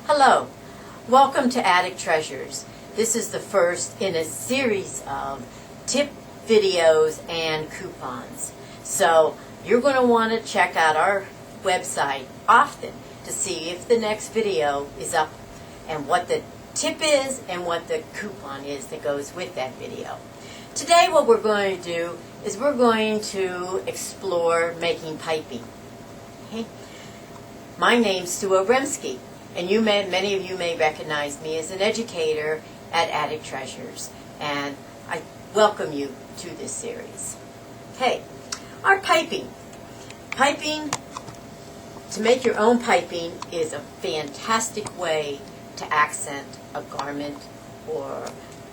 Hello, welcome to Attic Treasures. This is the first in a series of tip videos and coupons. So you're going to want to check out our website often to see if the next video is up and what the tip is and what the coupon is that goes with that video. Today what we're going to do is we're going to explore making piping. Okay? My name's Sue Obremski, and many of you may recognize me as an educator at Attic Treasures, and I welcome you to this series. Okay, our piping. Piping, to make your own piping, is a fantastic way to accent a garment or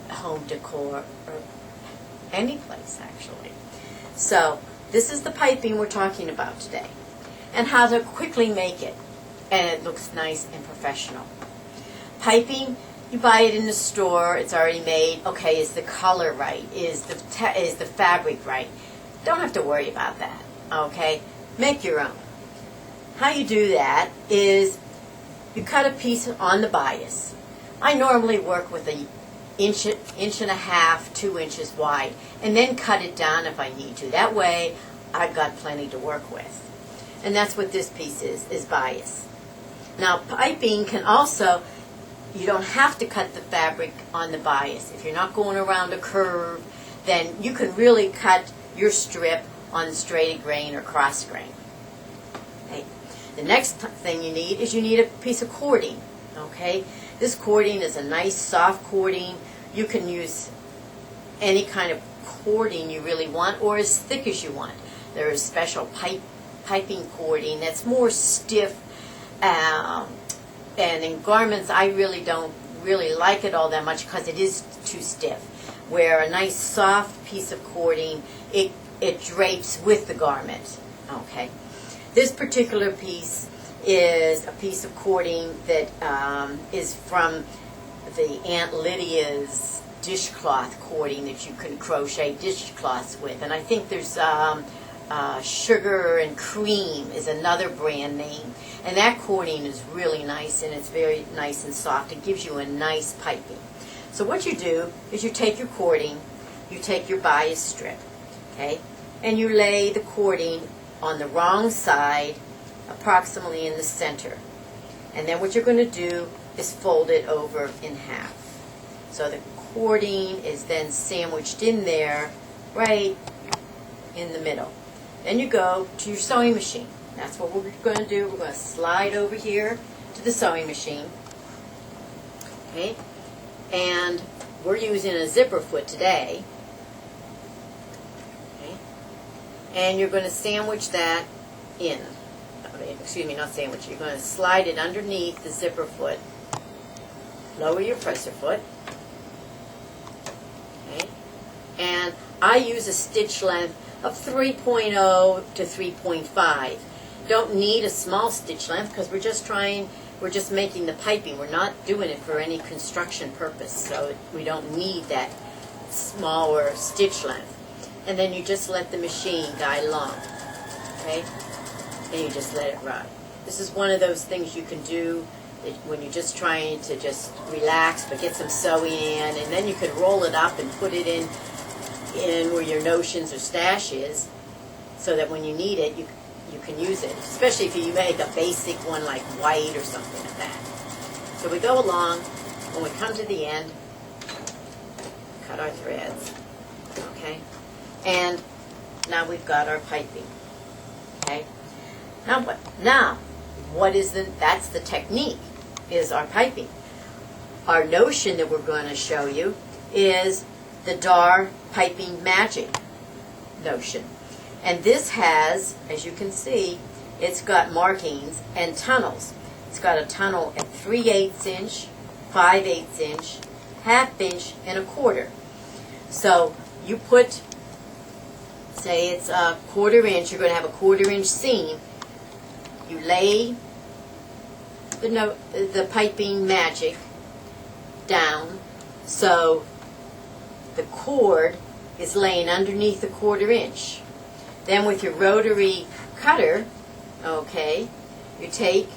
a home decor or any place, actually. So this is the piping we're talking about today, and how to quickly make it, and it looks nice and professional. Piping, you buy it in the store, it's already made. Okay, is the color right? Is the fabric right? Don't have to worry about that, okay? Make your own. How you do that is you cut a piece on the bias. I normally work with an inch and a half, 2 inches wide, and then cut it down if I need to. That way, I've got plenty to work with. And that's what this piece is bias. Now, piping can also, you don't have to cut the fabric on the bias. If you're not going around a curve, then you can really cut your strip on straight grain or cross grain. Okay. The next thing you need is you need a piece of cording. Okay. This cording is a nice soft cording. You can use any kind of cording you really want, or as thick as you want. There is special piping cording that's more stiff, and in garments I really don't like it all that much because it is too stiff. Where a nice soft piece of cording, it drapes with the garment. Okay, this particular piece is a piece of cording that is from the Aunt Lydia's dishcloth cording that you can crochet dishcloths with, and I think there's Sugar and Cream is another brand name, and that cording is really nice, and it's very nice and soft. It gives you a nice piping. So what you do is you take your cording, you take your bias strip, okay, and you lay the cording on the wrong side, approximately in the center. And then what you're going to do is fold it over in half. So the cording is then sandwiched in there, right in the middle. Then you go to your sewing machine. That's what we're going to do. We're going to slide over here to the sewing machine. Okay? And we're using a zipper foot today. Okay? And you're going to sandwich that in. Excuse me, not sandwich. You're going to slide it underneath the zipper foot. Lower your presser foot. Okay? And I use a stitch length of 3.0 to 3.5. Don't need a small stitch length because we're just making the piping. We're not doing it for any construction purpose, so we don't need that smaller stitch length. And then you just let the machine guide along, okay? And you just let it run. This is one of those things you can do when you're just trying to just relax but get some sewing in, and then you can roll it up and put it in where your notions or stash is, so that when you need it, you can use it, especially if you make a basic one like white or something like that. So we go along, when we come to the end, cut our threads, okay, and now we've got our piping, okay. Now what is that's the technique, is our piping. Our notion that we're going to show you is the Dar Piping Magic notion. And this has, as you can see, it's got markings and tunnels. It's got a tunnel at 3/8 inch, 5/8 inch, 1/2 inch, and 1/4. So you put, say it's a 1/4 inch, you're going to have a 1/4 inch seam. You lay the piping magic down so the cord is laying underneath the 1/4 inch. Then with your rotary cutter, okay, you take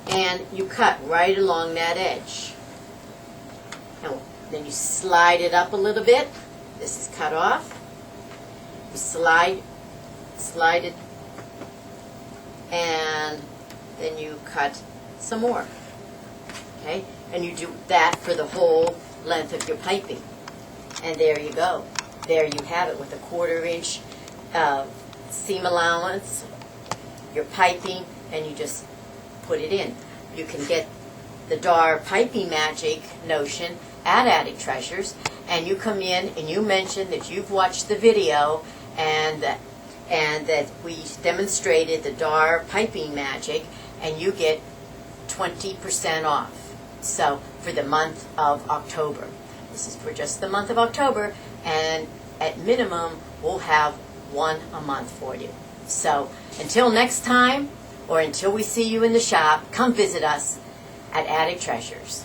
and you cut right along that edge. And then you slide it up a little bit. This is cut off. You slide it, and then you cut some more. Okay? And you do that for the whole length of your piping. And there you go. There you have it with a 1/4 inch seam allowance, your piping, and you just put it in. You can get the DAR piping magic notion at Attic Treasures, and you come in and you mention that you've watched the video and that we demonstrated the DAR piping magic, and you get 20% off. So for the month of October. This is for just the month of October, and at minimum we'll have one a month for you. So until next time, or until we see you in the shop, come visit us at Attic Treasures.